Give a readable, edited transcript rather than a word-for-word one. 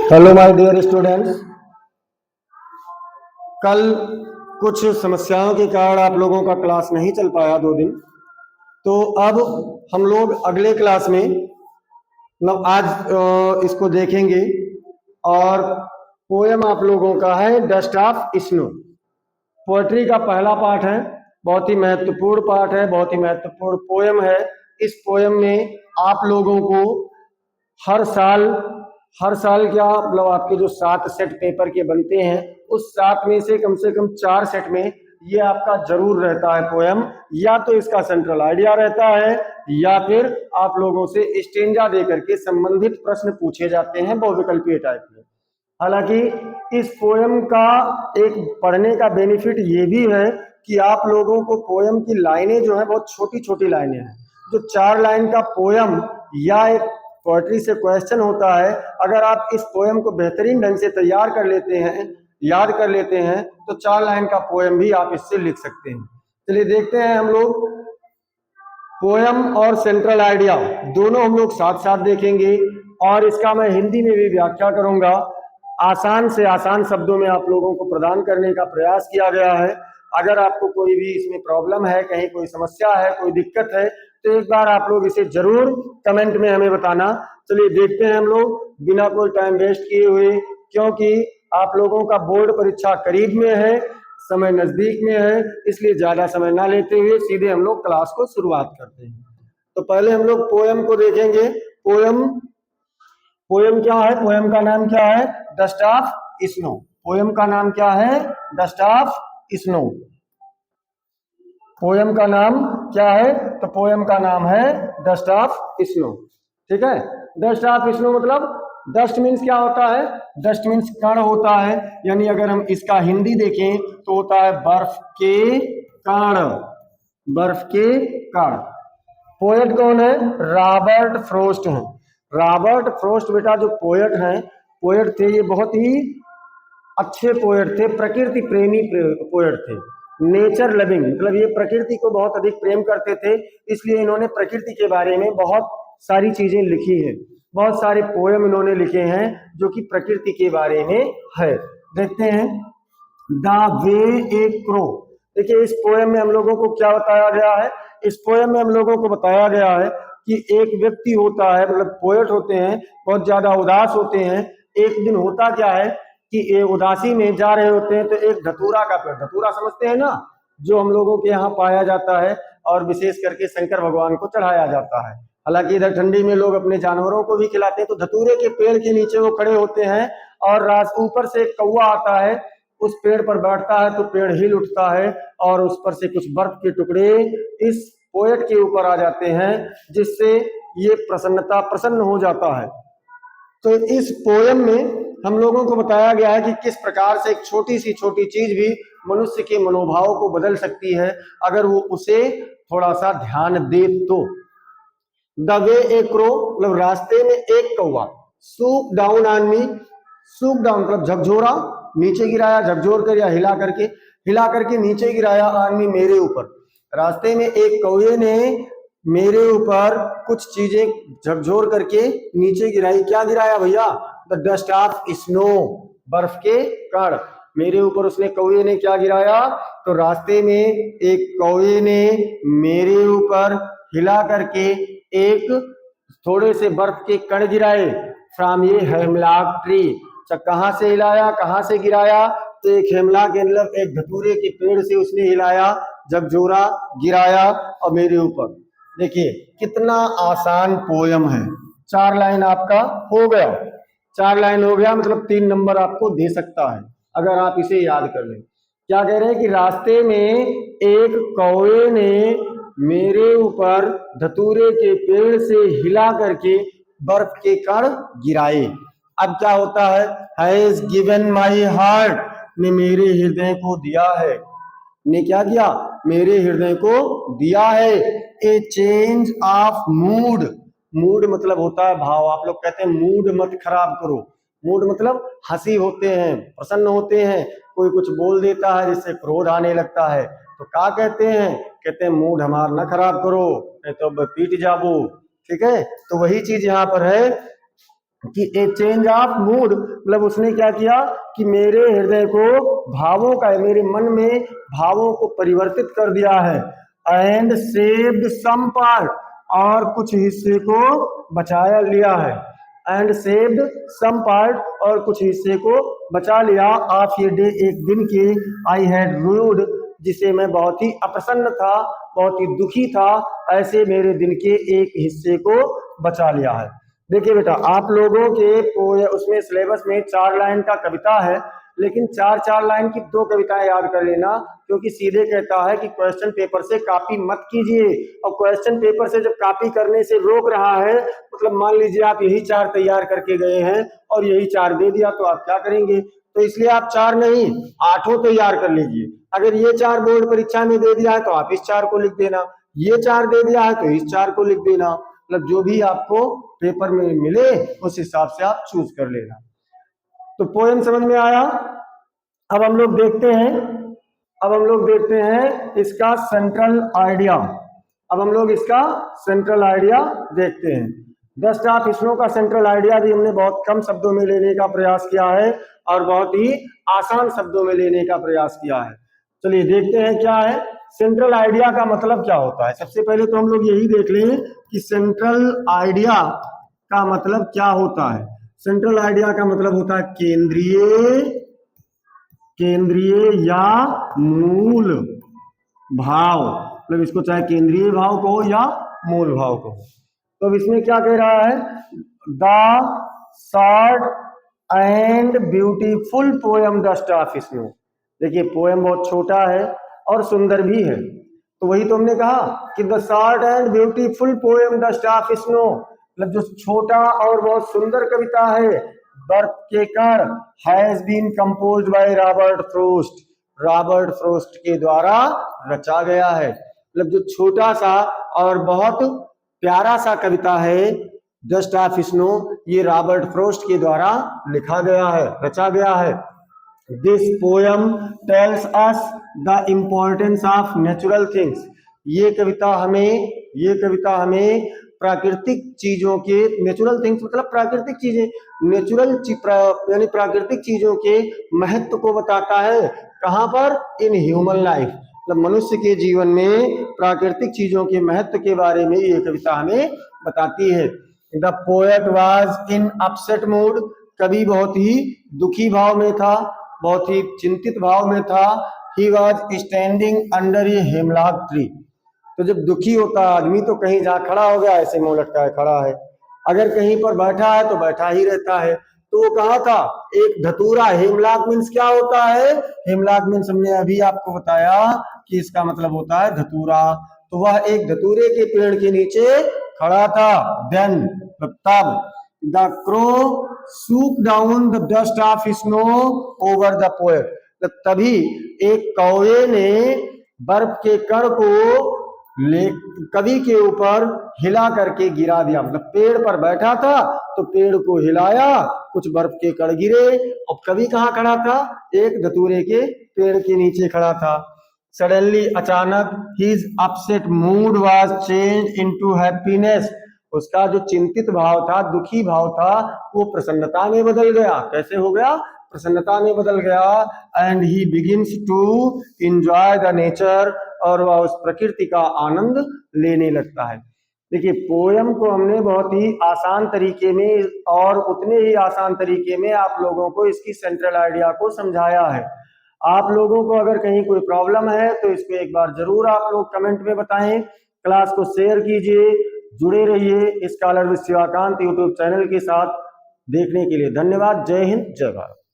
Hello my dear students. कल कुछ समस्याओं के कारण आप लोगों का क्लास नहीं चल पाया 2 दिन। तो अब हम लोग अगले क्लास में मतलब आज इसको देखेंगे। और पोयम आप लोगों का है डस्ट ऑफ स्नो। पोएट्री का पहला पार्ट है, बहुत ही महत्वपूर्ण पार्ट है, बहुत ही महत्वपूर्ण पोयम है। इस पोयम में आप लोगों को हर साल क्या मतलब आपके जो 7 सेट पेपर के बनते हैं उस 7 में से कम 4 सेट में ये आपका जरूर रहता है पोयम। या तो इसका सेंट्रल आइडिया रहता है या फिर आप लोगों से स्टेंजा दे करके संबंधित प्रश्न पूछे जाते हैं बहुविकल्पीय टाइप में। हालांकि इस पोयम का एक पढ़ने का बेनिफिट ये भी है कि आप लोगों को पोयम की लाइनें जो है बहुत छोटी छोटी लाइनें हैं। जो 4 लाइन का पोयम या एक पोएट्री से क्वेश्चन होता है, अगर आप इस पोयम को बेहतरीन ढंग से तैयार कर लेते हैं, याद कर लेते हैं, तो 4 लाइन का पोयम भी आप इससे लिख सकते हैं। चलिए देखते हैं हम लोग पोयम और सेंट्रल आइडिया दोनों हम लोग साथ साथ देखेंगे। और इसका मैं हिंदी में भी व्याख्या करूंगा। आसान से आसान शब्दों में आप लोगों को प्रदान करने का प्रयास किया गया है। अगर आपको कोई भी इसमें प्रॉब्लम है, कहीं कोई समस्या है, कोई दिक्कत है, तो एक बार आप लोग इसे जरूर कमेंट में हमें बताना। चलिए देखते हैं हम लोग बिना कोई टाइम वेस्ट किए हुए, क्योंकि आप लोगों का बोर्ड परीक्षा करीब में है, समय नजदीक में है, इसलिए ज्यादा समय ना लेते हुए सीधे हम लोग क्लास को शुरुआत करते हैं। तो पहले हम लोग पोयम को देखेंगे। पोयम क्या है? पोयम का नाम क्या है? Dust of snow. पोयम का नाम क्या है? Dust of snow. पोयम का नाम क्या है? तो पोयम का नाम है डस्ट ऑफ स्नो। ठीक है। डस्ट ऑफ स्नो मतलब डस्ट मीन्स क्या होता है? डस्ट मीन्स कण होता है। यानी अगर हम इसका हिंदी देखें तो होता है बर्फ के कण। बर्फ के कण। पोएट कौन है? रॉबर्ट फ्रॉस्ट हैं। रॉबर्ट फ्रॉस्ट बेटा जो पोएट हैं, पोएट थे, ये बहुत ही अच्छे पोएट थे, प्रकृति प्रेमी पोएट थे। नेचर लविंग मतलब ये प्रकृति को बहुत अधिक प्रेम करते थे, इसलिए इन्होंने प्रकृति के बारे में बहुत सारी चीजें लिखी हैं। बहुत सारे पोयम इन्होंने लिखे हैं जो कि प्रकृति के बारे में है। देखते हैं द वे ए क्रो। देखिए इस पोयम में हम लोगों को क्या बताया गया है? इस पोयम में हम लोगों को बताया गया है कि एक व्यक्ति होता है, मतलब पोएट होते हैं, बहुत ज्यादा उदास होते हैं। एक दिन होता क्या है कि ये उदासी में जा रहे होते हैं तो एक धतूरा का पेड़, धतूरा समझते हैं ना, जो हम लोगों के यहाँ पाया जाता है और विशेष करके शंकर भगवान को चढ़ाया जाता है। हालांकि इधर ठंडी में लोग अपने जानवरों को भी खिलाते हैं। तो धतूरे के पेड़ के नीचे वो खड़े होते हैं और ऊपर से एक कौवा आता है, उस पेड़ पर बैठता है तो पेड़ हिल उठता है और उस पर से कुछ बर्फ के टुकड़े इस पोएट के ऊपर आ जाते हैं, जिससे ये प्रसन्न हो जाता है। तो इस पोयम में हम लोगों को बताया गया है कि किस प्रकार से एक छोटी सी छोटी चीज भी मनुष्य के मनोभाव को बदल सकती है अगर वो उसे थोड़ा सा ध्यान दे तो। द वे ए क्रो मतलब रास्ते में एक कौवा। Soup down on me. Soup down मतलब झकझोरा, नीचे गिराया, झकझोर कर या हिला करके नीचे गिराया, ऑन मी मेरे ऊपर। रास्ते में एक कौवे ने मेरे ऊपर कुछ चीजें झकझोर करके नीचे गिराई। क्या गिराया भैया? द डस्ट ऑफ स्नो, बर्फ के कण। मेरे ऊपर उसने कौवे ने क्या गिराया? तो रास्ते में एक कौवे ने मेरे ऊपर हिला करके एक थोड़े से बर्फ के कण गिराए। फ्रॉम ये हेमलॉक ट्री। कहाँ से हिलाया, कहाँ से गिराया? तो एक हेमलॉक मतलब एक धतूरे के पेड़ से उसने हिलाया, झकझोरा, गिराया और मेरे ऊपर। देखिए कितना आसान पोयम है। 4 लाइन आपका हो गया। 4 लाइन हो गया मतलब 3 नंबर आपको दे सकता है अगर आप इसे याद कर लें। क्या कह रहे हैं कि रास्ते में एक कौवे ने मेरे ऊपर धतूरे के पेड़ से हिला करके बर्फ के कण गिराए। अब क्या होता है? हैज गिवन माई हार्ट, ने मेरे हृदय को दिया है। ने क्या किया? मेरे हृदय को दिया है। ए चेंज ऑफ मूड। मूड मतलब होता है भाव। आप लोग कहते हैं मूड मत खराब करो। मूड मतलब हंसी होते हैं, प्रसन्न होते हैं, कोई कुछ बोल देता है जिससे क्रोध आने लगता है तो क्या कहते हैं? कहते हैं मूड हमारा ना खराब करो, नहीं तो पीट जाबो। ठीक है, तो वही चीज यहाँ पर है। कि ए चेंज ऑफ मूड, मतलब उसने क्या किया कि मेरे हृदय को भावों का, मेरे मन में भावों को परिवर्तित कर दिया है। एंड सेव्ड सम पार्ट, और कुछ हिस्से को बचाया लिया है। एंड सेव्ड सम पार्ट, और कुछ हिस्से को बचा लिया। ऑफ ये डे, एक दिन के, आई हैड रूड, जिसे मैं बहुत ही अप्रसन्न था, बहुत ही दुखी था, ऐसे मेरे दिन के एक हिस्से को बचा लिया है। देखिए बेटा, आप लोगों के उसमें सिलेबस में 4 लाइन का कविता है, लेकिन 4 लाइन की 2 कविताएं याद कर लेना, क्योंकि सीधे कहता है कि क्वेश्चन पेपर से कॉपी मत कीजिए। और क्वेश्चन पेपर से जब कॉपी करने से रोक रहा है, मतलब मान लीजिए आप यही 4 तैयार करके गए हैं और यही 4 दे दिया, तो आप क्या करेंगे? तो इसलिए आप 4 नहीं 8 तैयार कर लीजिए। अगर ये 4 बोर्ड परीक्षा में दे दिया है तो आप इस 4 को लिख देना, ये 4 दे दिया है तो इस 4 को लिख देना, मतलब जो भी आपको पेपर में मिले उस हिसाब से आप चूज कर लेना। तो पोएम समझ में आया। अब हम लोग देखते हैं इसका सेंट्रल आइडिया। अब हम लोग इसका सेंट्रल आइडिया देखते हैं। द स्टाफ स्नो का सेंट्रल आइडिया भी हमने बहुत कम शब्दों में लेने का प्रयास किया है और बहुत ही आसान शब्दों में लेने का प्रयास किया है। चलिए देखते हैं क्या है सेंट्रल आइडिया का मतलब क्या होता है। सबसे पहले तो हम लोग यही देख लें कि सेंट्रल आइडिया का मतलब क्या होता है। सेंट्रल आइडिया का मतलब होता है केंद्रीय या मूल भाव, मतलब इसको चाहे केंद्रीय भाव कहो या मूल भाव कहो। तो अब इसमें क्या कह रहा है, the short and beautiful poem the staff snow. देखिए पोएम बहुत छोटा है और सुंदर भी है, तो वही तो हमने कहा कि the short and beautiful poem the staff snow, मतलब जो छोटा और बहुत सुंदर कविता है बर्फ के कण, has been composed by Robert Frost, Robert Frost के द्वारा रचा गया है। मतलब जो छोटा सा और बहुत प्यारा सा कविता है द स्टाफ स्नो, ये रॉबर्ट फ्रोस्ट के द्वारा लिखा गया है, रचा गया है। This poem tells us the importance of natural things. ये कविता हमें प्राकृतिक चीजों के, नेचुरल थिंग्स मतलब प्राकृतिक चीजें, यानी प्राकृतिक चीजों के महत्व को बताता है। कहां पर? इन ह्यूमन लाइफ, मतलब मनुष्य के जीवन में प्राकृतिक चीजों के महत्व के बारे में ये कविता हमें बताती है। The poet was in upset mood, कवि बहुत ही दुखी भाव में था, बहुत ही चिंतित भाव में था। He was standing under a hemlock tree, तो जब दुखी होता आदमी तो कहीं जहाँ खड़ा हो गया ऐसे मुंह लटकाए खड़ा है, अगर कहीं पर बैठा है तो बैठा ही रहता है। तो वो कहाँ था? एक धतूरा। हेमलॉक मीन्स क्या होता है? हेमलॉक मीन्स हमने अभी आपको बताया कि इसका मतलब होता है धतूरा। तो वह एक धतूरे के पेड़ के नीचे खड़ा था। देन तब the crow shook down the dust of snow over the poet, तभी एक कौवे ने बर्फ के कण को कवि के ऊपर हिला करके गिरा दिया। मतलब पेड़ पर बैठा था तो पेड़ को हिलाया, कुछ बर्फ के कण गिरे, और कवि कहाँ खड़ा था? एक धतूरे के पेड़ के नीचे खड़ा था। सडनली, अचानक, his upset mood was change into happiness, उसका जो चिंतित भाव था, दुखी भाव था, वो प्रसन्नता में बदल गया। कैसे हो गया? प्रसन्नता में बदल गया। And he begins to enjoy the nature, और वह उस प्रकृति का आनंद लेने लगता है। देखिए पोयम को हमने बहुत ही आसान तरीके में और उतने ही आसान तरीके में आप लोगों को इसकी सेंट्रल आइडिया को समझाया है। आप लोगों को अगर कहीं कोई प्रॉब्लम है तो इसको एक बार जरूर आप लोग कमेंट में बताएं। क्लास को शेयर कीजिए, जुड़े रहिए scholar with Shivakant YouTube channel के साथ। देखने के लिए धन्यवाद। जय हिंद, जय भारत।